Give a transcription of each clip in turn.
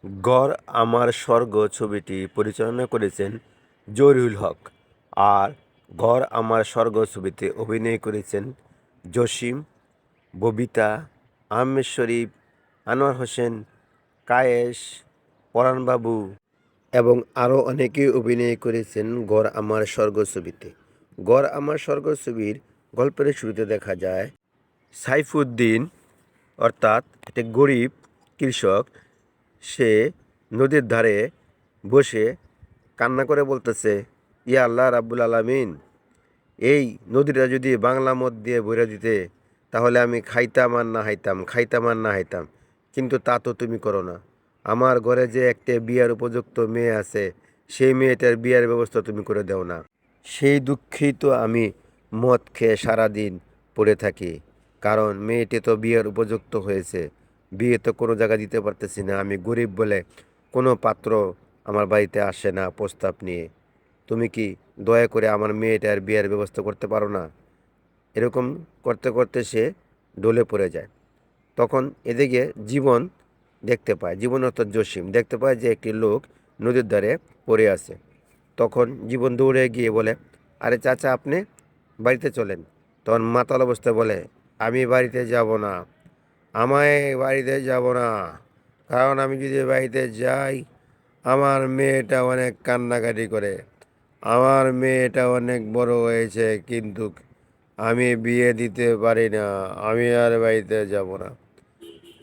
গড় আমার স্বর্গ ছবিটি পরিচালনা করেছেন জহিরুল হক আর গড় আমার স্বর্গ ছবিতে অভিনয় করেছেন জসিম, ববিতা, আহমেদ শরীফ, আনোয়ার হোসেন, কায়েস, পরাণবাবু এবং আরও অনেকেই অভিনয় করেছেন গড় আমার স্বর্গ ছবিতে। গড় আমার স্বর্গ ছবির গল্পের শুরুতে দেখা যায় সাইফুদ্দিন অর্থাৎ একটি গরিব কৃষক, সে নদীর ধারে বসে কান্না করে বলতেছে, ইয়া আল্লাহ রাব্বুল আলামিন, এই নদীটা যদি বাংলা মদ দিয়ে ভরে দিতে তাহলে আমি খাইতাম আর না খাইতাম, খাইতাম আর না খাইতাম, কিন্তু তা তো তুমি করো না। আমার ঘরে যে একটা বিয়ার উপযুক্ত মেয়ে আছে, সেই মেয়েটার বিয়ার ব্যবস্থা তুমি করে দাও না। সেই দুঃখেই তো আমি মদ খেয়ে সারাদিন পড়ে থাকি, কারণ মেয়েটি তো বিয়ের উপযুক্ত হয়েছে, বিয়ে তো কোনো জায়গায় দিতে পারতেছি না। আমি গরিব বলে কোনো পাত্র আমার বাড়িতে আসে না প্রস্তাব নিয়ে। তুমি কি দয়া করে আমার মেয়েটার বিয়ের ব্যবস্থা করতে পারো না? এরকম করতে করতে সে ডলে পড়ে যায়। তখন এদিকে জীবন দেখতে পায়, জীবন অর্থাৎ জসিম দেখতে পায় যে একটি লোক নদীর ধারে পড়ে আছে। তখন জীবন দৌড়ে গিয়ে বলে, আরে চাচা, আপনি বাড়িতে চলেন। তখন মাতাল অবস্থায় বলে, আমি বাড়িতে যাব না, আমায় বাড়িতে যাব না, কারণ আমি যদি বাড়িতে যাই আমার মেয়েটা অনেক কান্নাকাটি করে, আমার মেয়েটা অনেক বড় হয়েছে, কিন্তু আমি বিয়ে দিতে পারি না, আমি আর বাড়িতে যাব না।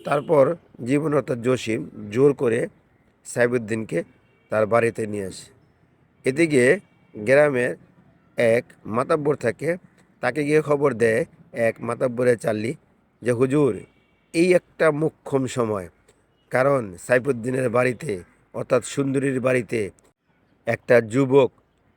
তারপর জীবন অর্থাৎ জসিম জোর করে সাইবুদ্দিনকে তার বাড়িতে নিয়ে আসে। এদিকে গ্রামের এক মাতাব্বর থাকে, তাকে গিয়ে খবর দেয় এক মাতাব্বরের চাল্লি যে হুজুর, এই একটা মোক্ষম সময়, কারণ সাইফুদ্দিনের বাড়িতে অর্থাৎ সুন্দরীর বাড়িতে একটা যুবক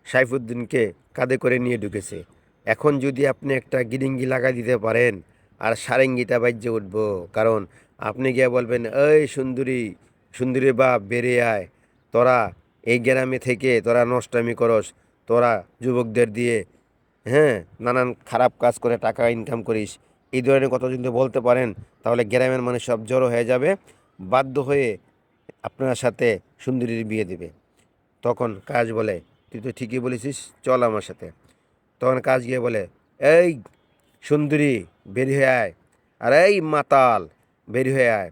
সাইফুদ্দিনকে কাঁধে করে নিয়ে ঢুকেছে। এখন যদি আপনি একটা গিরিঙ্গি লাগাই দিতে পারেন আর সারেঙ্গিটা বাজ্যে উঠব, কারণ আপনি গিয়ে বলবেন, এই সুন্দরী, সুন্দরীর বাপ বেরিয়ে আয়, তোরা এই গ্রামে থেকে তোরা নষ্টামি করস, তোরা যুবকদের দিয়ে হ্যাঁ নানান খারাপ কাজ করে টাকা ইনকাম করিস, এই ধরনের কথা যদি বলতে পারেন তাহলে গ্রামের মানুষ সব জড়ো হয়ে যাবে, বাধ্য হয়ে আপনার সাথে সুন্দরীর বিয়ে দেবে। তখন কাজ বলে, তুই তো ঠিকই বলেছিস, চল আমার সাথে। তখন কাজ গিয়ে বলে, এই সুন্দরী, বের হয়ে আয়, আর এই মাতাল, বের হয়ে আয়।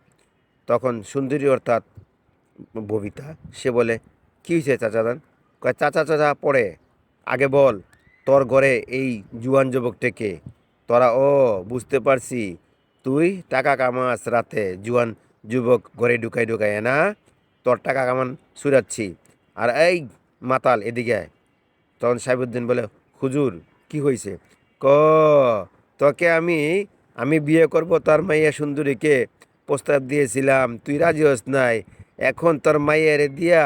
তখন সুন্দরী অর্থাৎ ববিতা, সে বলে, কী হয়েছে চাচাদান? কয়, চাচা চাচা পড়ে, আগে বল তোর ঘরে এই জুয়ান যুবকটাকে তোরা, ও বুঝতে পারছি, তুই টাকা কামাস রাতে জুয়ান যুবক ঘরে ঢুকাই ঢুকাই না, তোর টাকা কামান সুরাচ্ছি, আর এই মাতাল এদিকে আয়। তখন সাইবুদ্দিন বলে, হুজুর কি হয়েছে? ক তোকে আমি আমি বিয়ে করব তোর মাইয়া সুন্দরীকে প্রস্তাব দিয়েছিলাম, তুই রাজি হস নাই, এখন তোর মাইয়ার দিয়া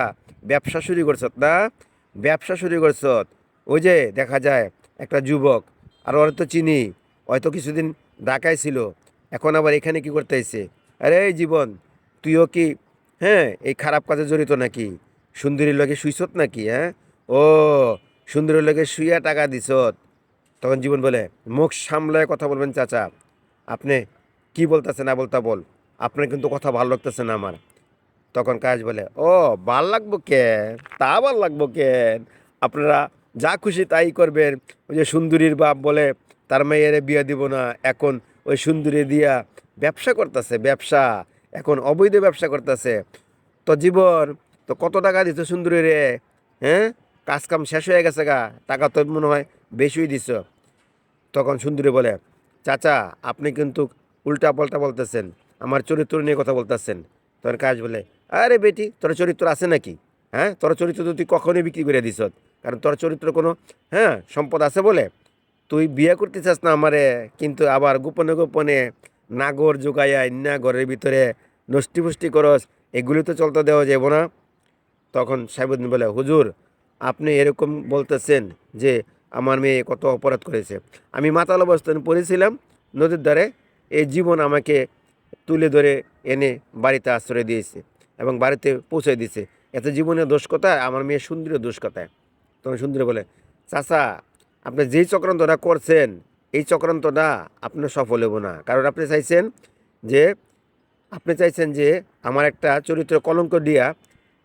ব্যবসা শুরু করছত না, ব্যবসা শুরু করছত। ওই যে দেখা যায় একটা যুবক, আর ওর তো চিনি, হয়তো কিছুদিন ঢাকায় ছিল, এখন আবার এখানে কি করতে এসে? আরে এই জীবন, তুইও কি হ্যাঁ এই খারাপ কাজে জড়িত নাকি? সুন্দরীর লগে শুইছত নাকি? হ্যাঁ, ও সুন্দরীর লগে শুইয়া টাকা দিছত? তখন জীবন বলে, মুখ সামলায় কথা বলবেন চাচা, আপনি কি বলতেছে না বলতা বল, আপনার কিন্তু কথা ভালো লাগতেছে না আমার। তখন কাজ বলে, ও ভাল লাগবো কেন, তা ভাল লাগবো কেন, আপনারা যা খুশি তাই করবেন। ওই যে সুন্দরীর বাপ বলে তার মেয়ের বিয়ে দিব না, এখন ওই সুন্দরী দিয়া ব্যবসা করতেছে, ব্যবসা, এখন অবৈধ ব্যবসা করতেছে। তো জীবন, তো কত টাকা দিছ সুন্দরী রে? হ্যাঁ, কাজ কাম শেষ হয়ে গেছে গা, টাকা তো মনে হয় বেশিই দিছ। তখন সুন্দরী বলে, চাচা আপনি কিন্তু উল্টা পাল্টা বলতেছেন, আমার চরিত্র নিয়ে কথা বলতেছেন। তখন কাজ বলে, আরে বেটি, তোর চরিত্র আছে নাকি? হ্যাঁ, তোর চরিত্র তো তুই কখনোই বিক্রি করে দিস, কারণ তোর চরিত্র কোনো হ্যাঁ সম্পদ আছে বলে তুই বিয়ে করতে চাস না আমারে, কিন্তু আবার গোপনে গোপনে নাগর জোগাইয়া না ঘরের ভিতরে নষ্টি ফুষ্টি করস, এগুলি তো চলতে দেওয়া যাব না। তখন সাহেবুদ্দিন বলে, হুজুর আপনি এরকম বলতেছেন যে আমার মেয়ে কত অপরাধ করেছে, আমি মাতাল অবস্থানে পড়েছিলাম নদীর ধারে, এই জীবন আমাকে তুলে ধরে এনে বাড়িতে আশ্রয় দিয়েছে এবং বাড়িতে পৌঁছে দিয়েছে, এত জীবনের দোষ কোথায়, আমার মেয়ে সুন্দরীর দোষ কোথায়? তখন সুন্দরী বলে, চাচা আপনি যেই চক্রান্তটা করছেন এই চক্রান্তটা আপনার সফল হব না, কারণ আপনি চাইছেন যে আপনি চাইছেন যে আমার একটা চরিত্র কলঙ্ক দিয়া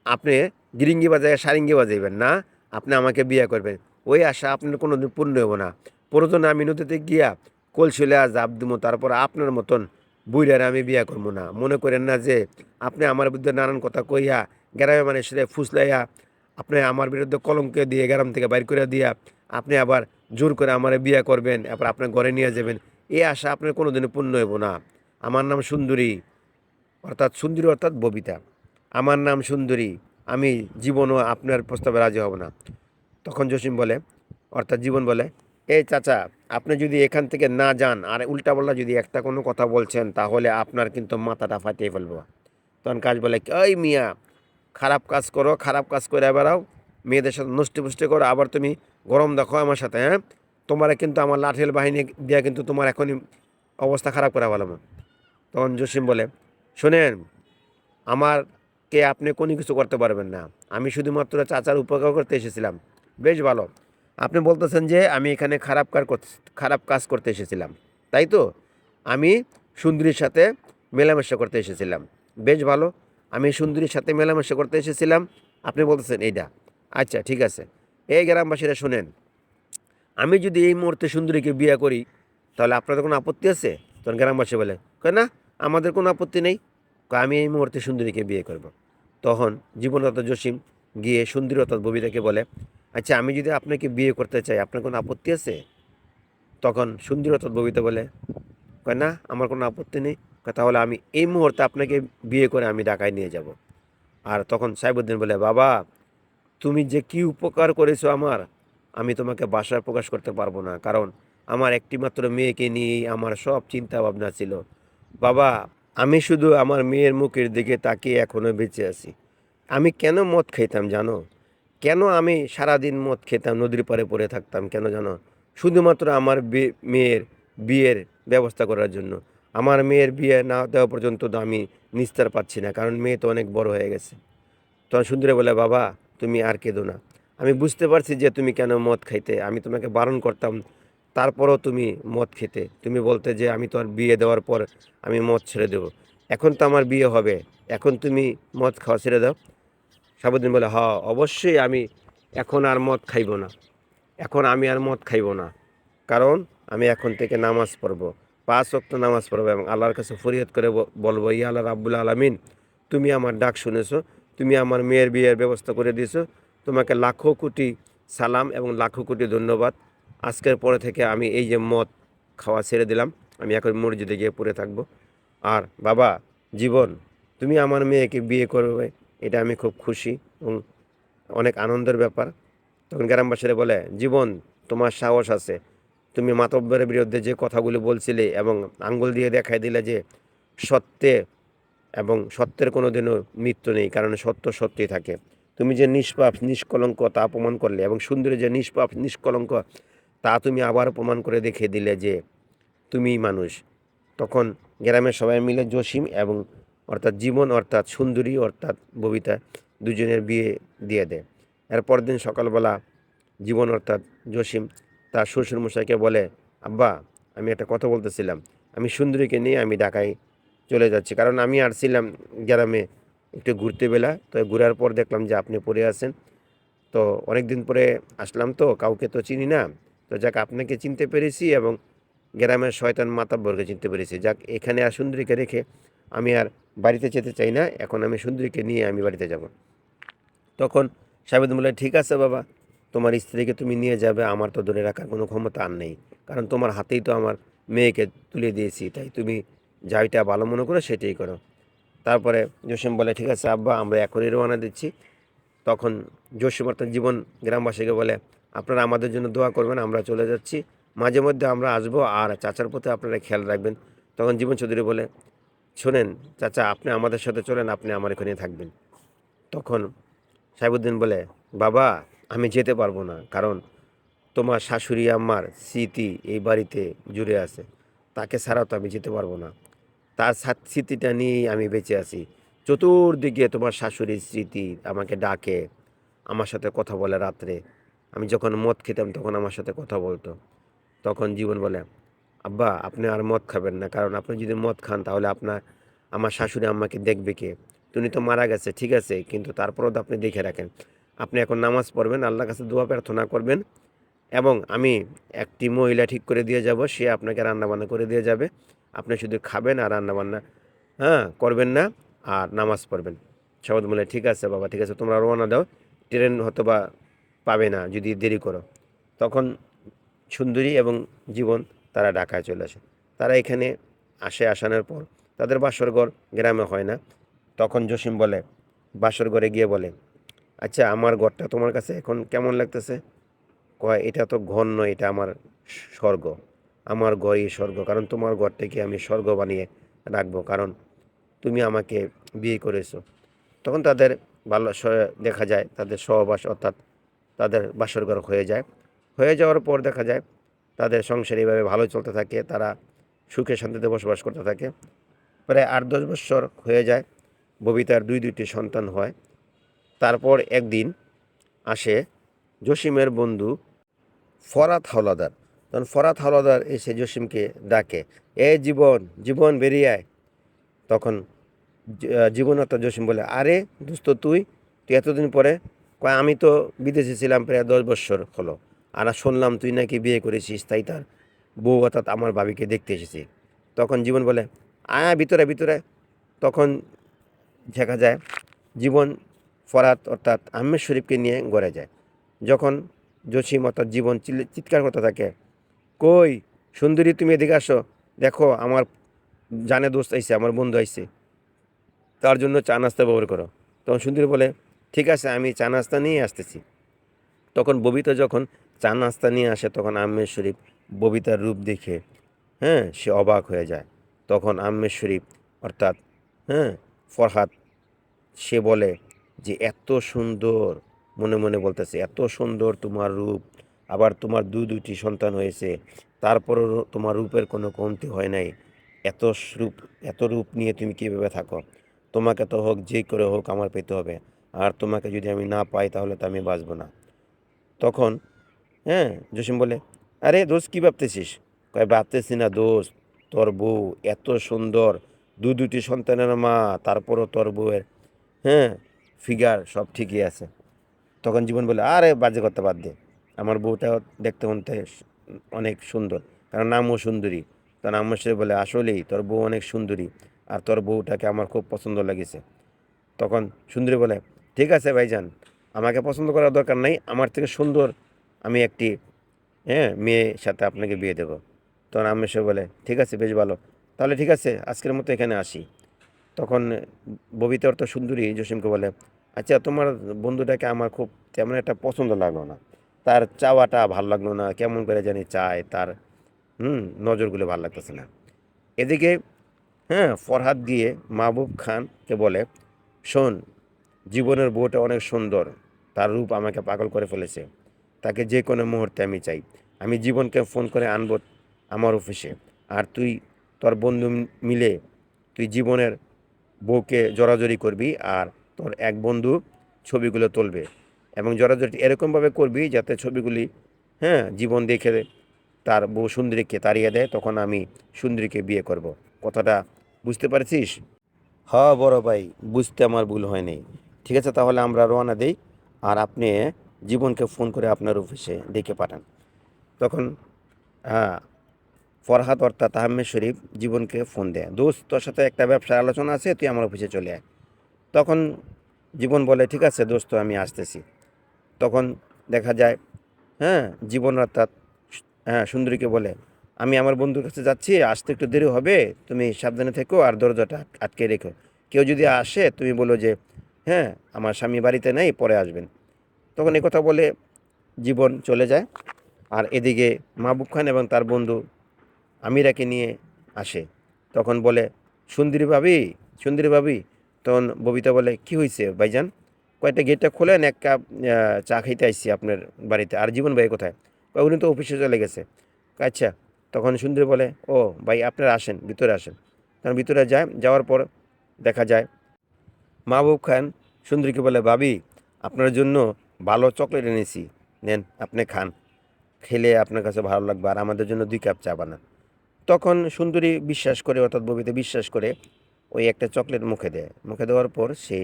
আপনি গিরিঙ্গি বাজায় সারিঙ্গি বাজাইবেন না, আপনি আমাকে বিয়ে করবেন। ওই আশা আপনার কোনো দিন পূর্ণ হবো না। প্রয়োজনে আমি নদীতে গিয়া কলসিলে জাপ দিব, তারপর আপনার মতন বুইড়ারে আমি বিয়ে করবো না। মনে করেন না যে আপনি আমার বিরুদ্ধে নানান কথা কইয়া গ্রামে মানুষের ফুসলাইয়া আপনি আমার বিরুদ্ধে কলঙ্ক দিয়ে গ্রাম থেকে বাইর করে দিয়া আপনি আবার জোর করে আমার বিয়ে করবেন, এরপর আপনার ঘরে নিয়ে যাবেন। এই আশা আপনার কোনো দিনও পূর্ণ হইব না। আমার নাম সুন্দরী, অর্থাৎ সুন্দরী অর্থাৎ ববিতা। আমার নাম সুন্দরী, আমি জীবনও আপনার প্রস্তাবে রাজি হব না। তখন জসিম বলে, অর্থাৎ জীবন বলে, এই চাচা, আপনি যদি এখান থেকে না যান আর উল্টাপাল্টা যদি একটা কোনো কথা বলছেন তাহলে আপনার কিন্তু মাথাটা ফাটিয়ে ফেলবো। তখন কাজ বলে, ওই মিয়া, খারাপ কাজ করো, খারাপ কাজ করে বেড়াও, মেয়েদের সাথে নষ্টি পুষ্টি করো, আবার তুমি গরম দেখো আমার সাথে, হ্যাঁ? তোমার কিন্তু আমার লাঠিয়াল বাহিনী দিয়া কিন্তু তোমার এখনই অবস্থা খারাপ করা ভালো। তখন জসিম বলে, শোনেন, আমারকে আপনি কোনো কিছু করতে পারবেন না। আমি শুধুমাত্র চাচার উপকার করতে এসেছিলাম। বেশ ভালো, আপনি বলতেছেন যে আমি এখানে খারাপ কাজ করতে এসেছিলাম, তাই তো? আমি সুন্দরীর সাথে মেলামেশা করতে এসেছিলাম। বেশ ভালো, আমি সুন্দরীর সাথে মেলামেশা করতে এসেছিলাম, আপনি বলতেছেন এইটা। আচ্ছা ঠিক আছে, এই গ্রামবাসীরা শোনেন, আমি যদি এই মুহূর্তে সুন্দরীকে বিয়ে করি তাহলে আপনাদের কোনো আপত্তি আছে? তখন গ্রামবাসী বলে, কয় না, আমাদের কোনো আপত্তি নেই। কয়, আমি এই মুহূর্তে সুন্দরীকে বিয়ে করব। তখন জীবনরত জসিম গিয়ে সুন্দরী অর্থাৎ ববিতাকে বলে, আচ্ছা আমি যদি আপনাকে বিয়ে করতে চাই আপনার কোনো আপত্তি আছে? তখন সুন্দরী অর্থাৎ ববিতা বলে, কয় না, আমার কোনো আপত্তি নেই। কয়, তাহলে আমি এই মুহূর্তে আপনাকে বিয়ে করে আমি ঢাকায় নিয়ে যাব। আর তখন সাইবুদ্দিন বলে, বাবা, তুমি যে কি উপকার করেছো আমার, আমি তোমাকে ভাষায় প্রকাশ করতে পারবো না। কারণ আমার একটিমাত্র মেয়েকে নিয়েই আমার সব চিন্তা ভাবনা ছিল। বাবা, আমি শুধু আমার মেয়ের মুখের দিকে তাকিয়ে এখনও বেঁচে আছি। আমি কেন মদ খেতাম জানো? কেন আমি সারাদিন মদ খেতাম, নদীর পাড়ে পড়ে থাকতাম কেন জানো? শুধুমাত্র আমার মেয়ের বিয়ের ব্যবস্থা করার জন্য। আমার মেয়ের বিয়ে না দেওয়া পর্যন্ত তো আমি নিস্তার পাচ্ছি না, কারণ মেয়ে তো অনেক বড় হয়ে গেছে। তখন সুন্দরী বলে, বাবা তুমি আর কেঁদো না, আমি বুঝতে পারছি যে তুমি কেন মদ খাইতে। আমি তোমাকে বারণ করতাম, তারপরও তুমি মদ খেতে। তুমি বলতে যে আমি তোমার বিয়ে দেওয়ার পর আমি মদ ছেড়ে দেবো। এখন তো আমার বিয়ে হবে, এখন তুমি মদ খাওয়া ছেড়ে দাও। সাবুদ্দিন বলে, হ্যাঁ অবশ্যই আমি এখন আর মদ খাইব না। এখন আমি আর মদ খাইব না, কারণ আমি এখন থেকে নামাজ পড়ব, 5 ওয়াক্ত নামাজ পড়বো এবং আল্লাহর কাছে ফরিয়াদ করে বলবো, ইয়া আল্লাহ রাব্বুল আলামিন, তুমি আমার ডাক শুনেছো, তুমি আমার মেয়ের বিয়ের ব্যবস্থা করে দিয়েছো, তোমাকে লাখো কোটি সালাম এবং লাখো কোটি ধন্যবাদ। আজকের পরে থেকে আমি এই যে মদ খাওয়া ছেড়ে দিলাম, আমি এখন মসজিদে গিয়ে পড়ে থাকবো। আর বাবা জীবন, তুমি আমার মেয়েকে বিয়ে করবে, এটা আমি খুব খুশি এবং অনেক আনন্দের ব্যাপার। তখন গ্রামবাসীরা বলে, জীবন, তোমার সাহস আছে, তুমি মাতব্বরের বিরুদ্ধে যে কথাগুলো বলছিলে এবং আঙ্গুল দিয়ে দেখাই দিলে যে সত্যে এবং সত্যের কোনো দিনও মৃত্যু নেই, কারণ সত্য সত্যই থাকে। তুমি যে নিষ্পাপ নিষ্কলঙ্ক তা প্রমাণ করলে এবং সুন্দরী যে নিষ্পাপ নিষ্কলঙ্ক তা তুমি আবার প্রমাণ করে দেখিয়ে দিলে যে তুমিই মানুষ। তখন গ্রামের সবাই মিলে জসিম এবং অর্থাৎ জীবন অর্থাৎ সুন্দরী অর্থাৎ ববিতা দুজনের বিয়ে দিয়ে দেয়। এরপর দিন সকালবেলা জীবন অর্থাৎ জসিম তার শ্বশুরমশাইকে বলে, আব্বা, আমি একটা কথা বলতেছিলাম, আমি সুন্দরীকে নিয়ে আমি ঢাকায় চলে যাচ্ছি, কারণ আমি আসছিলাম গ্রামে একটু ঘুরতে বেলা, তো ঘোরার পর দেখলাম যে আপনি পড়ে আছেন। তো অনেক দিন পরে আসলাম, তো কাউকে তো চিনি না, তো যাক আপনাকে চিনতে পেরেছি এবং গ্রামের শয়তান মাতাব্বরকে চিনতে পেরেছি। যাক, এখানে আর সুন্দরীকে রেখে আমি আর বাড়িতে যেতে চাই না, এখন আমি সুন্দরীকে নিয়ে আমি বাড়িতে যাব। তখন সাহেবুদ্দিন বলে, ঠিক আছে বাবা, তোমার স্ত্রীকে তুমি নিয়ে যাবে, আমার তো ধরে রাখার কোনো ক্ষমতা আর নেই, কারণ তোমার হাতেই তো আমার মেয়েকে তুলে দিয়েছি, তাই তুমি যাইটা ভালো মনে করো সেটাই করো। তারপরে জসিম বলে, ঠিক আছে আব্বা, আমরা এখনই রওনা দিচ্ছি। তখন জসিম অর্থাৎ জীবন গ্রামবাসীকে বলে, আপনারা আমাদের জন্য দোয়া করবেন, আমরা চলে যাচ্ছি, মাঝে মধ্যে আমরা আসবো, আর চাচার প্রতি আপনারা খেয়াল রাখবেন। তখন জীবন চৌধুরী বলে, শোনেন চাচা, আপনি আমাদের সাথে চলেন, আপনি আমার এখানে থাকবেন। তখন সাইবুদ্দিন বলে, বাবা আমি যেতে পারবো না, কারণ তোমার শাশুড়ি আম্মার স্মৃতি এই বাড়িতে জুড়ে আছে, তাকে ছাড়াও তো আমি যেতে পারবো না। তার স্মৃতিটা নিয়েই আমি বেঁচে আছি। চতুর্দিকে তোমার শাশুড়ির স্মৃতি আমাকে ডাকে, আমার সাথে কথা বলে রাত্রে। আমি যখন মদ খেতাম তখন আমার সাথে কথা বলতো। তখন জীবন বলে, আব্বা আপনি আর মদ খাবেন না, কারণ আপনি যদি মদ খান তাহলে আপনার আমার শাশুড়ি আম্মাকে দেখবে কে? উনি তো মারা গেছে, ঠিক আছে, কিন্তু তারপরেও তো আপনি দেখে রাখেন। আপনি এখন নামাজ পড়বেন, আল্লাহর কাছে দোয়া প্রার্থনা করবেন এবং আমি একটি মহিলা ঠিক করে দিয়ে যাব, সে আপনাকে রান্নাবান্না করে দিয়ে যাবে। আপনি শুধু খাবেন আর রান্নাবান্না করবেন না আর নামাজ পড়বেন। সবাই বলে, ঠিক আছে বাবা, ঠিক আছে, তোমরা রওনা দাও। ট্রেন হয়তোবা পাবে না যদি দেরি করো। তখন সুন্দরী এবং জীবন তারা ঢাকায় চলে আসে। তারা এখানে আসানোর পর তাদের বাসরঘর গ্রামে হয় না। তখন জসিম বলে, বাসর ঘরে গিয়ে বলে, আচ্ছা আমার ঘরটা তোমার কাছে এখন কেমন লাগতেছে? কয়, এটা তো ঘর নয়, এটা আমার স্বর্গ। আমার ঘরই স্বর্গ, কারণ তোমার ঘরটাকে আমি স্বর্গ বানিয়ে রাখবো, কারণ তুমি আমাকে বিয়ে করেছো। তখন তাদের ভালো দেখা যায় তাদের সহবাস, অর্থাৎ তাদের বাসর ঘর হয়ে যায়। হয়ে যাওয়ার পর দেখা যায় তাদের সংসার এইভাবে ভালো চলতে থাকে, তারা সুখে শান্তিতে বসবাস করতে থাকে। প্রায় ৮-১০ বছর হয়ে যায়, ববিতার দুইটি সন্তান হয়। তারপর একদিন আসে জসিমের বন্ধু ফরাত হাওলাদার। তখন ফরাত হাওলাদার এসে জসিমকে ডাকে, এ জীবন, জীবন বেরিয়ে আয়। তখন জীবন অর্থাৎ জসিম বলে, আরে দোস্ত, তুই তুই এতদিন পরে? কয়, আমি তো বিদেশে ছিলাম প্রায় 10 বছর হলো, আর শুনলাম তুই নাকি বিয়ে করেছিস, তাই তার বউ অর্থাৎ আমার ভাবিকে দেখতে এসেছি। তখন জীবন বলে, আয় ভিতরে ভিতরে। তখন দেখা যায় জীবন ফরাত অর্থাৎ আহমেদ শরীফকে নিয়ে ঘরে যায়। যখন জসিম অর্থাৎ জীবন চিৎকার করতে থাকে, কই সুন্দরী, তুমি এদিকে আসো, দেখো আমার জানে দোস্ত আইছে, আমার বন্ধু আইছে, তার জন্য চা নাস্তা ব্যবহার করো। তখন সুন্দরী বলে, ঠিক আছে, আমি চা নাস্তা নিয়ে আসতেছি। তখন ববিতা যখন চা নাস্তা নিয়ে আসে, তখন আহমেদ শরীফ ববিতার রূপ দেখে সে অবাক হয়ে যায়। তখন আহমেদ শরীফ অর্থাৎ ফরহাদ, সে বলে যে এত সুন্দর, মনে মনে বলতেছে, এত সুন্দর তোমার রূপ, আবার তোমার দুইটি সন্তান হয়েছে, তারপরও তোমার রূপের কোনো কমতি হয় নাই। এত রূপ, এত রূপ নিয়ে তুমি কীভাবে থাকো? তোমাকে তো হোক, যে করে হোক আমার পেতে হবে, আর তোমাকে যদি আমি না পাই তাহলে তো আমি বাঁচবো না। তখন জসিম বলে, আরে দোস্ত, কী ভাবতেছিস? কয়, ভাবতেছি না দোস্ত, তোর বউ এত সুন্দর, দুটি সন্তানের মা, তারপরও তোর বউয়ের হ্যাঁ ফিগার সব ঠিকই আছে। তখন জীবন বলে, আরে বাজে কথা বাদ দে, আমার বউটাও দেখতে মনতে অনেক সুন্দর, কারণ নামও সুন্দরী। তখন আম্মা সে বলে, আসলেই তোর বউ অনেক সুন্দরী, আর তোর বউটাকে আমার খুব পছন্দ লেগেছে। তখন সুন্দরী বলে, ঠিক আছে ভাইজান, আমাকে পছন্দ করার দরকার নাই, আমার থেকে সুন্দর আমি একটি মেয়ের সাথে আপনাকে বিয়ে দেবো। তখন আম্মা সে বলে, ঠিক আছে, বেশ ভালো, তাহলে ঠিক আছে, আজকের মতো এখানে আসি। তখন ববিতা অর্থ সুন্দরী জসিমকে বলে, আচ্ছা তোমার বন্ধুটাকে আমার খুব তেমন একটা পছন্দ লাগলো না, তার চাওয়াটা ভালো লাগলো না, কেমন করে জানি চায়, তার নজরগুলো ভালো লাগতেছে না। এদিকে ফরহাদ গিয়ে মাহবুব খানকে বলে, শোন, জীবনের বউটা অনেক সুন্দর, তার রূপ আমাকে পাগল করে ফেলেছে, তাকে যে কোনো মুহূর্তে আমি চাই। আমি জীবনকে ফোন করে আনবো আমার অফিসে, আর তুই তোর বন্ধু মিলে তুই জীবনের বউকে জড়াজড়ি করবি, আর তোর এক বন্ধু ছবিগুলো তুলবে, এবং জড়াজড়ি এরকমভাবে করবি যাতে ছবিগুলি জীবন দেখে তার বউ সুন্দরীকে তাড়িয়ে দেয়, তখন আমি সুন্দরীকে বিয়ে করব। কথাটা বুঝতে পারছিস? হ্যাঁ বড় ভাই, বুঝতে আমার ভুল হয়নি। ঠিক আছে, তাহলে আমরা রওনা দেই, আর আপনি জীবনকে ফোন করে আপনার অফিসে ডেকে পাঠান। তখন হ্যাঁ ফরহাদ অর্থাৎ আহমেদ শরীফ জীবনকে ফোন দেয়, দোস্ত, তোর সাথে একটা ব্যবসার আলোচনা আছে, তুই আমার অফিসে চলে আয়। তখন জীবন বলে, ঠিক আছে দোস্ত, আমি আসতেছি। তখন দেখা যায় জীবন অর্থাৎ সুন্দরীকে বলে, আমি আমার বন্ধুর কাছে যাচ্ছি, আসতে একটু দেরি হবে, তুমি সাবধানে থেকো আর দরজাটা আটকে রেখো। কেউ যদি আসে তুমি বলো যে আমার স্বামী বাড়িতে নেই, পরে আসবেন। তখন এই কথা বলে জীবন চলে যায়। আর এদিকে মাহবুব খান এবং তার বন্ধু আমিরাকে নিয়ে আসে। তখন বলে, সুন্দরী ভাবি, সুন্দরী ভাবি। তখন ববিতা বলে, কি হয়েছে ভাইজান? কয়েকটা গেটটা খোলেন, এক কাপ চা খাইতে আসছি আপনার বাড়িতে। আর জীবন ভাই কোথায়? কয়, উনি তো অফিসে চলে গেছে। আচ্ছা। তখন সুন্দরী বলে, ও ভাই, আপনারা আসেন, ভিতরে আসেন। তখন ভিতরে যায়, যাওয়ার পর দেখা যায় মাহবুব খান সুন্দরীকে বলে, ভাবি, আপনার জন্য ভালো চকলেট এনেছি, নেন আপনি খান, খেলে আপনার কাছে ভালো লাগবে, আর আমাদের জন্য 2 কাপ চা বানান। তখন সুন্দরী বিশ্বাস করে, অর্থাৎ ববিতা বিশ্বাস করে, ওই একটা চকলেট মুখে দেয়, মুখে দেওয়ার পর সে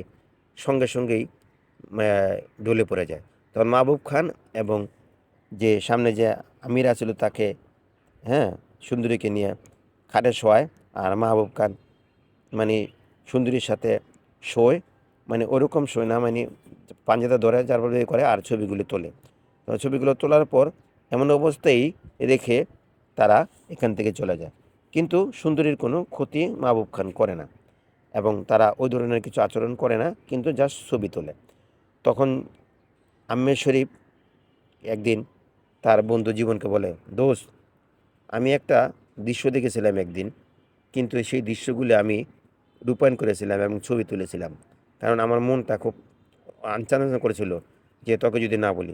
সঙ্গে সঙ্গেই ঢলে পড়ে যায়। তখন মাহবুব খান এবং যে সামনে যে আমিরা ছিল তাকে, হ্যাঁ, সুন্দরীকে নিয়ে খাটে শোয়ায়। আর মাহবুব খান মানে সুন্দরীর সাথে শোয়, মানে ওরকম শোয় না, মানে পাঞ্জাতে ধরে যার ফলে করে আর ছবিগুলি তোলে। তো ছবিগুলো তোলার পর এমন অবস্থায় রেখে তারা এখান থেকে চলে যায়, কিন্তু সুন্দরীর কোনো ক্ষতি মাহবুব খান করে না এবং তারা ওই ধরনের কিছু আচরণ করে না, কিন্তু জাস্ট ছবি তোলে। তখন আম্মের শরীফ একদিন তার বন্ধু জীবনকে বলে, দোস্ত, আমি একটা দৃশ্য দেখেছিলাম একদিন, কিন্তু সেই দৃশ্যগুলি আমি রূপায়ণ করেছিলাম এবং ছবি তুলেছিলাম, কারণ আমার মনটা খুব আনচান করেছিল যে তোকে যদি না বলি,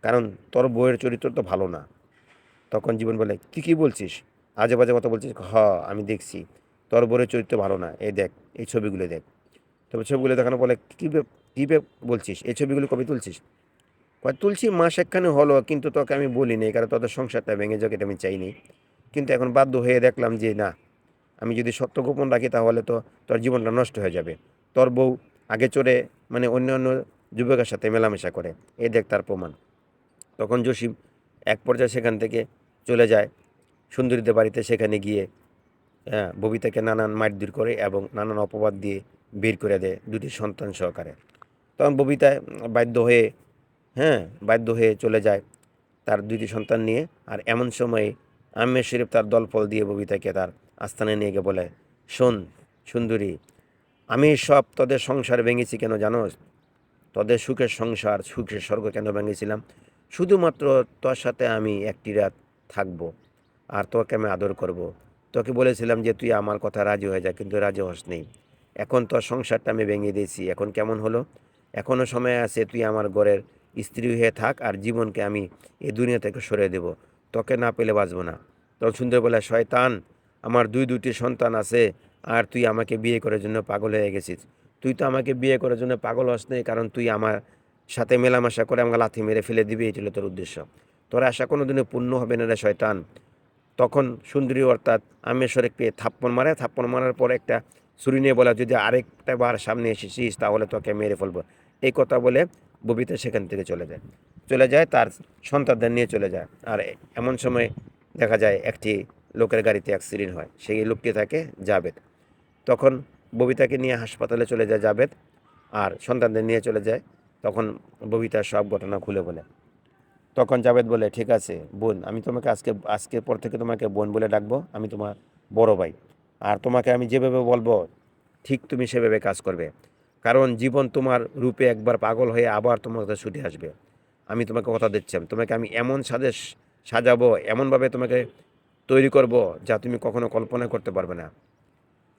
কারণ তোর বইয়ের চরিত্র তো ভালো না। তখন জীবন বলে, তুই কী বলছিস, আজে বাজে কথা বলছিস? আমি দেখছি তোর বইয়ের চরিত্র ভালো না, এই দেখ, এই ছবিগুলো দেখ। তবে ছবিগুলো দেখানো বলে, কী বলছিস, এই ছবিগুলো কবে তুলছিস? তুলছি মাস একখানে হলো, কিন্তু তোকে আমি বলিনি, কারণ তোদের সংসারটা ভেঙে যাক এটা আমি চাইনি। কিন্তু এখন বাধ্য হয়ে দেখলাম যে না, আমি যদি সত্য গোপন রাখি তাহলে তো তোর জীবনটা নষ্ট হয়ে যাবে। তোর বউ আগে চড়ে মানে অন্য অন্য যুবকের সাথে মেলামেশা করে, এই দেখ তার প্রমাণ। তখন জসিম এক পর্যায়ে সেখান থেকে চলে যায় সুন্দরীদের বাড়িতে। সেখানে গিয়ে ববিতাকে নানান মারধর করে এবং নানান অপবাদ দিয়ে বের করে দেয় দুটি সন্তান সহকারে। তখন ববিতা বাধ্য হয়ে, বাধ্য হয়ে চলে যায় তার দুইটি সন্তান নিয়ে। আর এমন সময়ে আম্মের শরীফ তার দলফল দিয়ে ববিতাকে তার আস্থানে নিয়ে গিয়ে বলে, শোন সুন্দরী, আমি সব তোদের সংসার ভেঙেছি কেন জানোস? তোদের সুখের সংসার, সুখের স্বর্গ কেন ভেঙেছিলাম? শুধুমাত্র তোর সাথে আমি একটি রাত থাকবো আর তোকে আমি আদর করব। তোকে বলেছিলাম যে তুই আমার কথা রাজি হয়ে যা, কিন্তু রাজি হস নেই। এখন তোর সংসারটা আমি ভেঙে দিয়েছি, এখন কেমন হলো? এখনও সময় আছে, তুই আমার ঘরের স্ত্রী হয়ে থাক, আর জীবনকে আমি এই দুনিয়া থেকে সরিয়ে দেব, তোকে না পেলে বাঁচবো না। তখন সুন্দর বলে, শয়তান, আমার দুইটি সন্তান আছে, আর তুই আমাকে বিয়ে করার জন্য পাগল হয়ে গেছিস। তুই তো আমাকে বিয়ে করার জন্য পাগল হস নাই, কারণ তুই আমার সাথে মেলামেশা করে আমাকে লাথি মেরে ফেলে দিবি, এটি হলো তোর উদ্দেশ্য। তোর আশা কোনো দিনে পূর্ণ হবে না রে শয়তান। তখন সুন্দরী অর্থাৎ আমেশ্বরকে থাপ্পড় মারে, থাপ্পড় মারার পর একটা ছুরি নিয়ে বলে, যদি আরেকটা বার সামনে এসেছিস তাহলে তোকে মেরে ফেলবো। এই কথা বলে ববিতা সেখান থেকে চলে যায় তার সন্তানদের নিয়ে চলে যায়। আর এমন সময় দেখা যায় একটি লোকের গাড়িতে অ্যাক্সিডেন্ট হয়, সেই লোকটি থাকে জাবেদ। তখন ববিতাকে নিয়ে হাসপাতালে চলে যায় জাবেদ, আর সন্তানদের নিয়ে চলে যায়। তখন ববিতার সব ঘটনা খুলে বলে। তখন জাবেদ বলে, ঠিক আছে বোন, আমি তোমাকে আজকের পর থেকে তোমাকে বোন বলে ডাকবো, আমি তোমার বড় ভাই। আর তোমাকে আমি যেভাবে বলবো ঠিক তুমি সেভাবে কাজ করবে, কারণ জীবন তোমার রূপে একবার পাগল হয়ে আবার তোমার কাছে ছুটে আসবে। আমি তোমাকে কথা দিচ্ছি, তোমাকে আমি এমন সাজাবো, এমনভাবে তোমাকে তৈরি করব যা তুমি কখনো কল্পনা করতে পারবে না।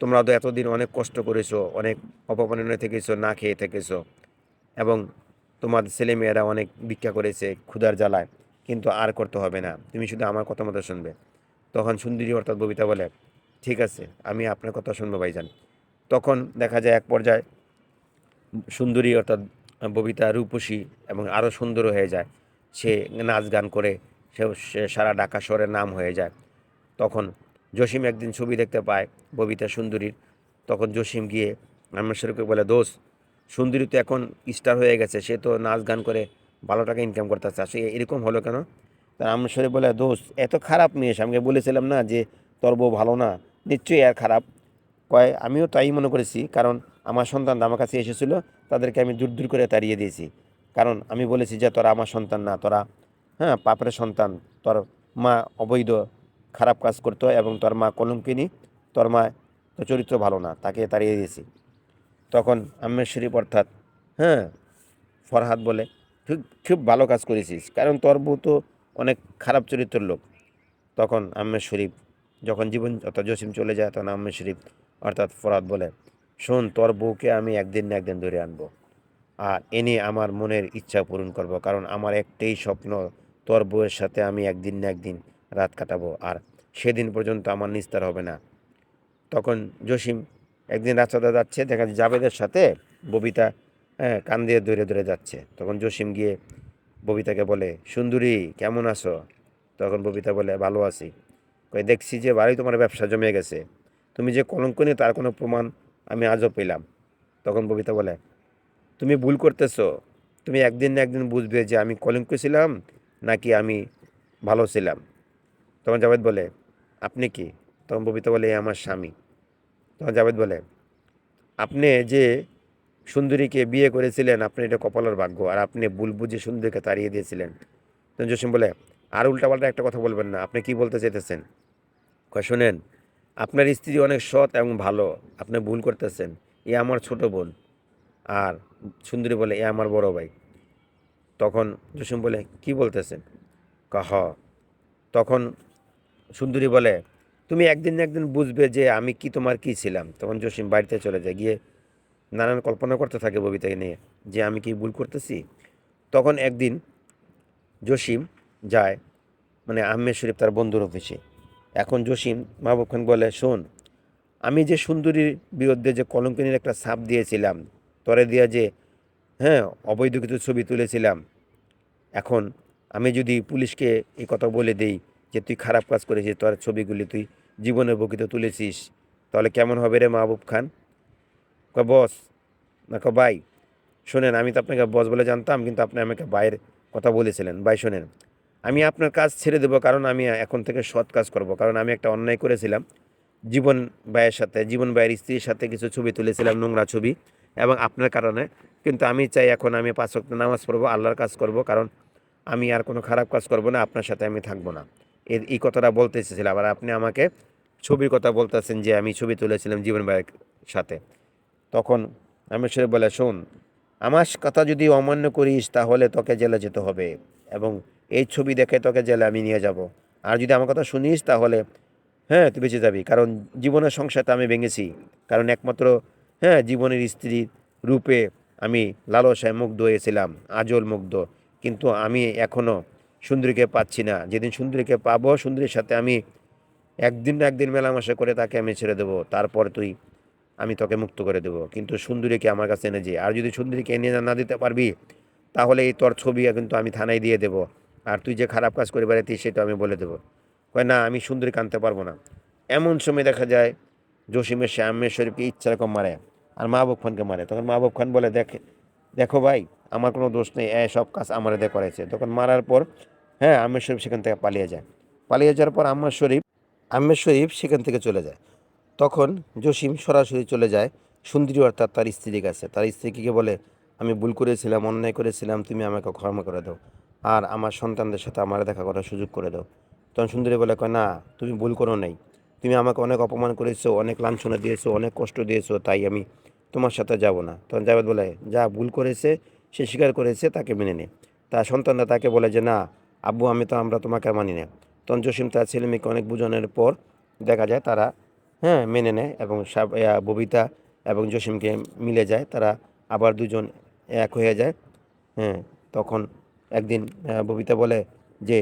তোমরা তো এতদিন অনেক কষ্ট করেছো, অনেক অপমাননায় থেকেছো, না খেয়ে থেকেছো, এবং তোমার ছেলেমেয়েরা অনেক ভিক্ষা করেছে ক্ষুধার জ্বালায়, কিন্তু আর করতে হবে না, তুমি শুধু আমার কথা মতো শুনবে। তখন সুন্দরী অর্থাৎ ববিতা বলে, ঠিক আছে, আমি আপনার কথা শুনবো ভাইজান। তখন দেখা যায় এক পর্যায়ে সুন্দরী অর্থাৎ ববিতা রূপসী এবং আরও সুন্দর হয়ে যায়। সে নাচ গান করে সে সারা ঢাকা শহরের নাম হয়ে যায়। তখন জসিম একদিন ছবি দেখতে পায় ববিতা সুন্দরীর। তখন জসিম গিয়ে রামেশ্বরকে বলে, দোস্ত, সুন্দরী তো এখন স্টার হয়ে গেছে, সে তো নাচ গান করে ভালো টাকা ইনকাম করতেছে, আসলে এরকম হলো কেন? তা রামেশ্বরী বলে, দোস্ত, এত খারাপ মেয়ে, আমাকে বলেছিলাম না যে তোর বউ ভালো না, নিশ্চয়ই আর খারাপ। কয়, আমিও তাই মনে করেছি, কারণ আমার সন্তান আমার কাছে এসেছিলো, তাদেরকে আমি দূর দূর করে তাড়িয়ে দিয়েছি, কারণ আমি বলেছি যে তোরা আমার সন্তান না, তোরা পাপের সন্তান। তোর মা অবৈধ খারাপ কাজ করতো এবং তোর মা কলঙ্কিনী, তোর মা তোর চরিত্র ভালো না, তাকে তাড়িয়ে দিয়েছি। তখন আম্মের শরীফ অর্থাৎ হ্যাঁ ফরহাদ বলে, খুব খুব ভালো কাজ করেছিস, কারণ তোর বউ তো অনেক খারাপ চরিত্রের লোক। তখন আম্মের শরীফ যখন জীবন অর্থাৎ জসিম চলে যায়, তখন আম্মের শরীফ অর্থাৎ ফরহাদ বলে, শোন, তোর বউকে আমি একদিন না একদিন ধরে আনবো, আর এনে আমার মনের ইচ্ছা পূরণ করব, কারণ আমার একটাই স্বপ্ন, তোর বউয়ের সাথে আমি একদিন না একদিন রাত কাটাবো, আর সেদিন পর্যন্ত আমার নিস্তার হবে না। তখন জসিম একদিন রাস্তাতে যাচ্ছে, দেখা যায় জাবেদের সাথে ববিতা কান দিয়ে ধরে ধরে যাচ্ছে। তখন জসিম গিয়ে ববিতাকে বলে, সুন্দরী, কেমন আছো? তখন ববিতা বলে, ভালো আছি। কই, দেখছি যে বাড়ি তোমার ব্যবসা জমে গেছে, তুমি যে কলঙ্ক নিয়ে তার কোনো প্রমাণ আমি আজও পেলাম। তখন ববিতা বলে, তুমি ভুল করতেছো, তুমি একদিন না একদিন বুঝবে যে আমি কলঙ্ক ছিলাম নাকি আমি ভালো ছিলাম। তখন জাভেদ বলে, আপনি কি? তখন ববিতা বলে, এ আমার স্বামী। তখন জাভেদ বলে, আপনি যে সুন্দরীকে বিয়ে করেছিলেন আপনি এটা কপালের ভাগ্য, আর আপনি ভুল বুঝে সুন্দরীকে তাড়িয়ে দিয়েছিলেন। তখন জসিম বলে, আর উল্টাপাল্টা একটা কথা বলবেন না, আপনি কি বলতে চাইতেছেন? কয়, শোনেন, আপনার স্ত্রী অনেক সৎ এবং ভালো, আপনি ভুল করতেছেন। এ আমার ছোট বোন। আর সুন্দরী বলে, এ আমার বড় ভাই। তখন জসিম বলে, কি বলতেছেন? কহ। তখন সুন্দরী বলে, তুমি একদিন না একদিন বুঝবে যে আমি কি তোমার কি ছিলাম। তখন জসিম বাড়িতে চলে যায়, গিয়ে নানান কল্পনা করতে থাকে ববিতাকে নিয়ে যে আমি কি ভুল করতেছি। তখন একদিন জসিম যায় মানে আহমেদ শরীফ তার বন্ধুর অফিসে। এখন জসিম মাহবুব খান বলে, শোন, আমি যে সুন্দরীর বিরুদ্ধে যে কলঙ্কিনীর একটা ছাপ দিয়েছিলাম, তরে দিয়া যে হ্যাঁ অবৈধ কিছু ছবি তুলেছিলাম, এখন আমি যদি পুলিশকে এই কথা বলে দেই যে তুই খারাপ কাজ করেছিস, তোর ছবিগুলি তুই জীবনের বকিতে তুলেছিস, তাহলে কেমন হবে রে মাহবুব খান? কয়, বস না কয় ভাই, শোনেন, আমি তো আপনাকে বস বলে জানতাম, কিন্তু আপনি আমাকে ভাইয়ের কথা বলেছিলেন। ভাই শোনেন, আমি আপনার কাজ ছেড়ে দেবো, কারণ আমি এখন থেকে সৎ কাজ করব, কারণ আমি একটা অন্যায় করেছিলাম। জীবন ভাইয়ের সাথে, জীবন ভাইয়ের স্ত্রীর সাথে কিছু ছবি তুলেছিলাম, নোংরা ছবি, এবং আপনার কারণে। কিন্তু আমি চাই এখন আমি 5 ওয়াক্ত নামাজ পড়বো, আল্লাহর কাজ করব, কারণ আমি আর কোনো খারাপ কাজ করব না, আপনার সাথে আমি থাকবো না। এই কথাটা বলতে এসেছিলাম, আবার আপনি আমাকে ছবির কথা বলতেছেন যে আমি ছবি তুলেছিলাম জীবন ভাইয়ের সাথে। তখন আমির শরীফ বলে, শোন, আমার কথা যদি অমান্য করিস তাহলে তোকে জেলে যেতে হবে, এবং এই ছবি দেখে তোকে জেলে আমি নিয়ে যাব। আর যদি আমার কথা শুনিস তাহলে হ্যাঁ তুই বেঁচে যাবি, কারণ জীবনের সংসারটা আমি ভেঙেছি, কারণ একমাত্র হ্যাঁ জীবনের স্ত্রী রূপে আমি লালসায় মুগ্ধ হয়েছিলাম, আজল মুগ্ধ। কিন্তু আমি এখনও সুন্দরীকে পাচ্ছি না। যেদিন সুন্দরীকে পাবো, সুন্দরীর সাথে আমি একদিন না একদিন মেলামেশা করে তাকে আমি ছেড়ে দেবো, তারপর আমি তোকে মুক্ত করে দেবো। কিন্তু সুন্দরীকে আমার কাছে এনে যে, আর যদি সুন্দরীকে এনে না দিতে পারবি তাহলে এই তোর ছবি কিন্তু আমি থানায় দিয়ে দেবো, আর তুই যে খারাপ কাজ করে বেড়াতিস সেটা আমি বলে দেবো। কয়, না, আমি সুন্দরীকে আনতে পারবো না। এমন সময় দেখা যায় জসিমের সে আহমেদ শরীফকে ইচ্ছা রকম মারে, আর মাহবুব খানকে মারে। তখন মাহবুব খান বলে, দেখো ভাই, আমার কোনো দোষ নেই, সব কাজ আমার দিয়ে করেছে। তখন মারার পর হ্যাঁ আহমেদ শরীফ সেখান থেকে পালিয়ে যায়। পালিয়ে যাওয়ার পর আহমেদ শরীফ সেখান থেকে চলে যায়। তখন জসিম সরাসরি চলে যায় সুন্দরী অর্থাৎ তার স্ত্রীর কাছে। তার স্ত্রীকে গিয়ে বলে, আমি ভুল করেছিলাম, অন্যায় করেছিলাম, তুমি আমাকে ক্ষমা করে দাও, আর আমার সন্তানদের সাথে আমার দেখা করার সুযোগ করে দাও। তখন সুন্দরী বলে, কয়, না, তুমি ভুল করো নাই, তুমি আমাকে অনেক অপমান করেছো, অনেক লাঞ্ছনা দিয়েছো, অনেক কষ্ট দিয়েছো, তাই আমি তোমার সাথে যাব না। তখন জাভেদ বলে, যা ভুল করেছে সে স্বীকার করেছে, তাকে মেনে নে। তার সন্তানরা তাকে বলে যে, না আব্বু, আমরা তোমাকে মানি না। তখন জসিম তার ছেলে মেয়েকে অনেক বোঝানোর পর দেখা যায় তারা হ্যাঁ মেনে নেয়, এবং ববিতা এবং জসিমকে মিলে যায়, তারা আবার দুজন এক হয়ে যায়। হ্যাঁ, তখন একদিন ববিতা বলে যে,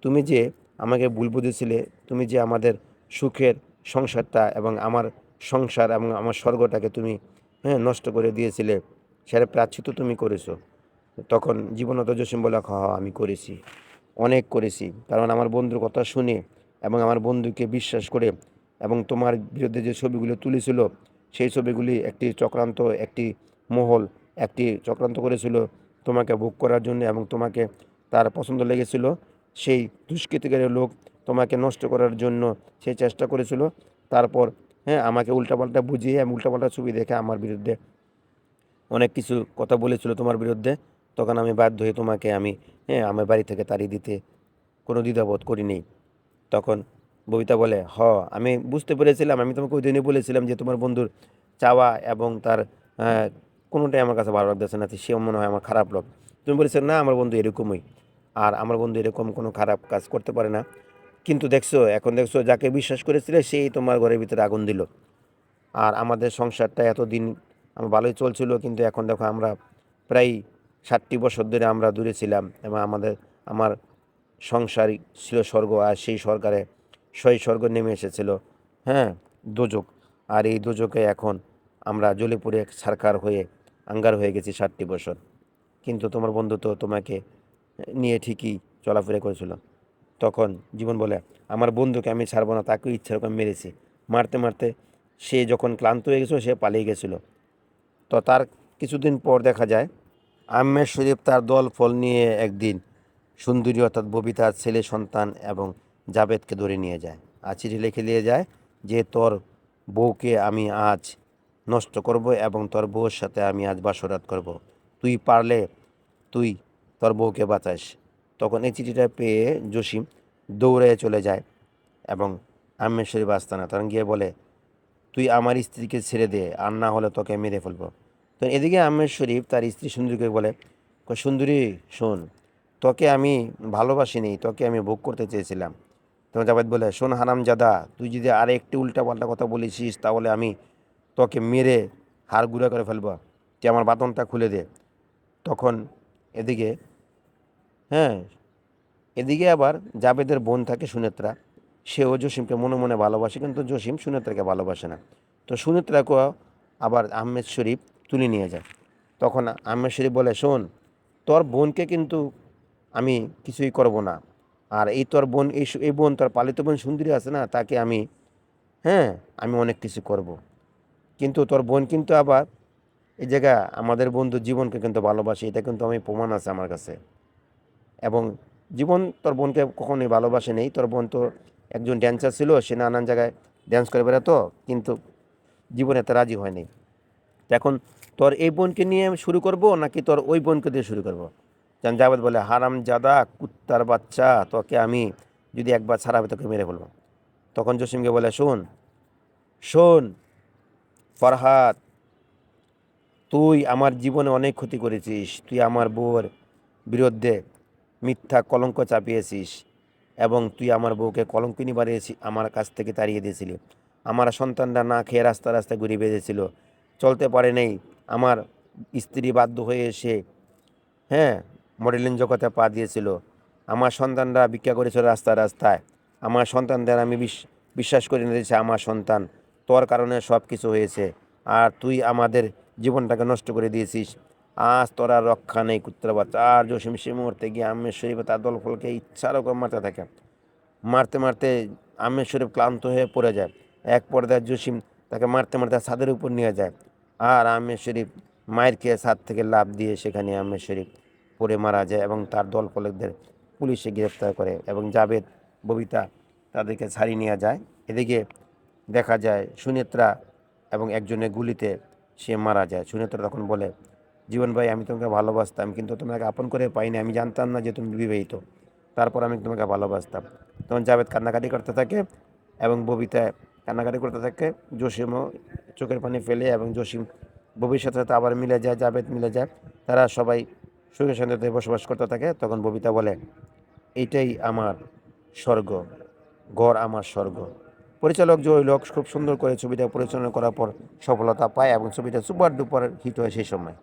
তুমি যে আমাকে ভুল বুঝেছিলে, তুমি যে আমাদের সুখের সংসারটা এবং আমার সংসার এবং আমার স্বর্গটাকে তুমি হ্যাঁ নষ্ট করে দিয়েছিলে, সেটা প্রায়শ্চিত্ত তুমি করেছো। তখন জীবনত জসিম বলে, হ হ, আমি করেছি, অনেক করেছি, কারণ আমার বন্ধুর কথা শুনে এবং আমার বন্ধুকে বিশ্বাস করে এবং তোমার বিরুদ্ধে যে ছবিগুলো তুলেছিল সেই ছবিগুলি একটি চক্রান্ত, একটি মহল, একটি চক্রান্ত করেছিল তোমাকে ভোগ করার জন্য, এবং তোমাকে তার পছন্দ লেগেছিল সেই দুষ্কৃতিকারী লোক তোমাকে নষ্ট করার জন্য সে চেষ্টা করেছিল। তারপর হ্যাঁ আমাকে উল্টাপাল্টা বুঝিয়ে এবং উল্টাপাল্টা ছবি দেখে আমার বিরুদ্ধে অনেক কিছু কথা বলেছিল তোমার বিরুদ্ধে। তখন আমি বাধ্য হয়ে তোমাকে হ্যাঁ আমার বাড়ি থেকে তাড়িয়ে দিতে কোনো দ্বিধাবোধ করিনি। তখন ববিতা বলে, আমি বুঝতে পেরেছিলাম, আমি তোমাকে ওই দিনই বলেছিলাম যে তোমার বন্ধুর চাওয়া এবং তার আহ, কোনোটাই আমার কাছে ভালো লাগতেছে না, সে মনে হয় আমার খারাপ লোক। তুমি বলেছো, না, আমার বন্ধু এরকমই, আর আমার বন্ধু এরকম কোনো খারাপ কাজ করতে পারে না। কিন্তু দেখছো, এখন দেখছো, যাকে বিশ্বাস করেছিলে সেই তোমার ঘরের ভিতরে আগুন দিল। আর আমাদের সংসারটা এতদিন আমার ভালোই চলছিল, কিন্তু এখন দেখো আমরা প্রায় 60 বছর ধরে আমরা দূরে ছিলাম, এবং আমার সংসার ছিল স্বর্গ, আর সেই স্বর্গ নেমে এসেছিল হ্যাঁ দোজক। আর এই দোজকে এখন আমরা জ্বলে পুড়ে ছারখার হয়ে আঙ্গার হয়ে গেছি 60 বছর। কিন্তু তোমার বন্ধু তো তোমাকে নিয়ে ঠিকই চলাফেরা করেছিল। তখন জীবন বলে, আমার বন্ধুকে আমি ছাড়বো না, তাকেও ইচ্ছা রকম মেরেছি, মারতে মারতে সে যখন ক্লান্ত হয়ে গেছিল সে পালিয়ে গেছিল। তো তার কিছুদিন পর দেখা যায় আহমেদ শরীফ তার দল ফল নিয়ে একদিন সুন্দরী অর্থাৎ ববিতার ছেলে সন্তান এবং জাবেদকে ধরে নিয়ে যায়। আর চিঠি লিখে নিয়ে যায় যে তোর বউকে আমি আজ নষ্ট করব এবং তোর বউর সাথে আমি আজ বাসরাত করব। তুই পারলে তুই তোর বউকে বাঁচাস। তখন এই চিঠিটা পেয়ে জসিম দৌড়ে চলে যায় এবং আহমেদ শরীফ আস্তানা তখন গিয়ে বলে তুই আমার স্ত্রীকে ছেড়ে দে, আর না হলে তোকে মেরে ফেলবো। তো এদিকে আহমেদ শরীফ তার স্ত্রী সুন্দরীকে বলে, সুন্দরী শোন, তোকে আমি ভালোবাসিনি, তোকে আমি ভোগ করতে চেয়েছিলাম। তখন জাভেদ বলে, শোন হারামজাদা, তুই যদি আর একটু উল্টাপাল্টা কথা বলেছিস তাহলে আমি তোকে মেরে হাড় গুঁড়া করে ফেলবো। তুই আমার বাঁধনটা খুলে দে। তখন এদিকে হ্যাঁ এদিকে আবার জাবেদের বোন থাকে সুনেত্রা, সেও জসিমকে মনে মনে ভালোবাসে, কিন্তু জসিম সুনেত্রাকে ভালোবাসে না। তো সুনেত্রাকেও আবার আহমেদ শরীফ তুলে নিয়ে যায়। তখন আহমেদ শরীফ বলে, শোন, তোর বোনকে কিন্তু আমি কিছুই করব না। আর এই তোর বোন এই বোন তোর পালিত বোন সুন্দরী আছে না, তাকে আমি অনেক কিছু করব। কিন্তু তোর বোন কিন্তু আবার এই জায়গা আমাদের বন্ধু জীবনকে কিন্তু ভালোবাসে, এটা কিন্তু আমি প্রমাণ আছে আমার কাছে। এবং জীবন তোর বোনকে কখনোই ভালোবাসে নেই। তোর বোন তো একজন ড্যান্সার ছিল, সে নানান জায়গায় ড্যান্স করে বেড়াতো, কিন্তু জীবনে এতে রাজি হয়নি। এখন তোর এই বোনকে নিয়ে আমি শুরু করব নাকি তোর ওই বোনকে দিয়ে শুরু করব? জাভেদ বলে, হারাম জাদা কুত্তার বাচ্চা, তোকে আমি যদি একবার ছাড়াবে তোকে মেরে ফেলবো। তখন জসিমকে বলে, শোন শোন ফরহাদ, তুই আমার জীবনে অনেক ক্ষতি করেছিস। তুই আমার বউর বিরুদ্ধে মিথ্যা কলঙ্ক চাপিয়েছিস এবং তুই আমার বউকে কলঙ্কিনী বানিয়েছি, আমার কাছ থেকে তাড়িয়ে দিয়েছিলি। আমার সন্তানরা না খেয়ে রাস্তা রাস্তায় ঘুরে বেড়েছিল, চলতে পারে নেই। আমার স্ত্রী বাধ্য হয়ে এসে মডেলিং জগতে পা দিয়েছিল। আমার সন্তানরা ভিক্ষা করেছিল রাস্তায় রাস্তায়। আমার সন্তানদের আমি বিশ্বাস করে নিয়েছি আমার সন্তান। তোর কারণে সব কিছু হয়েছে, আর তুই আমাদের জীবনটাকে নষ্ট করে দিয়েছিস। আজ তোরা রক্ষা নেই কুত্তার বাচ্চা। আর জসিম সে মুহূর্তে গিয়ে আহমেদ শরীফ তার দলফলকে ইচ্ছার ওপর মারতে থাকে। মারতে মারতে আহমেদ শরীফ ক্লান্ত হয়ে পড়ে যায়। এক পর্যায়ে জসিম তাকে মারতে মারতে ছাদের উপর নিয়ে যায়। আর আহমেদ শরীফ মায়ের খেয়ে ছাদ থেকে লাফ দিয়ে সেখানে আহমেদ শরীফ পড়ে মারা যায় এবং তার দলফলকদের পুলিশে গ্রেপ্তার করে এবং জাবেদ, ববিতা তাদেরকে ছাড়িয়ে নিয়ে যায়। এদিকে দেখা যায় সুনেত্রা এবং একজনের গুলিতে সে মারা যায়। সুনেত্রা তখন বলে, জীবন ভাই, আমি তোমাকে ভালোবাসতাম, কিন্তু তোমাকে আপন করে পাইনি। আমি জানতাম না যে তুমি বিবাহিত, তারপর আমি তোমাকে ভালোবাসতাম। তখন জাভেদ কান্নাকাটি করতে থাকে এবং ববিতা কান্নাকাটি করতে থাকে। জসিমও চোখের পানি ফেলে এবং জসিম ববির সাথে সাথে আবার মিলে যায়, জাভেদ মিলে যায়। তারা সবাই সুখে শান্তিতে বসবাস করতে থাকে। তখন ববিতা বলে, এইটাই আমার স্বর্গ, ঘর আমার স্বর্গ। পরিচালক জহির খুব সুন্দর করে ছবিটা পরিচালনা করার পর সফলতা পায় এবং ছবিটা সুপার ডুপার হিট হয় সেই সময়।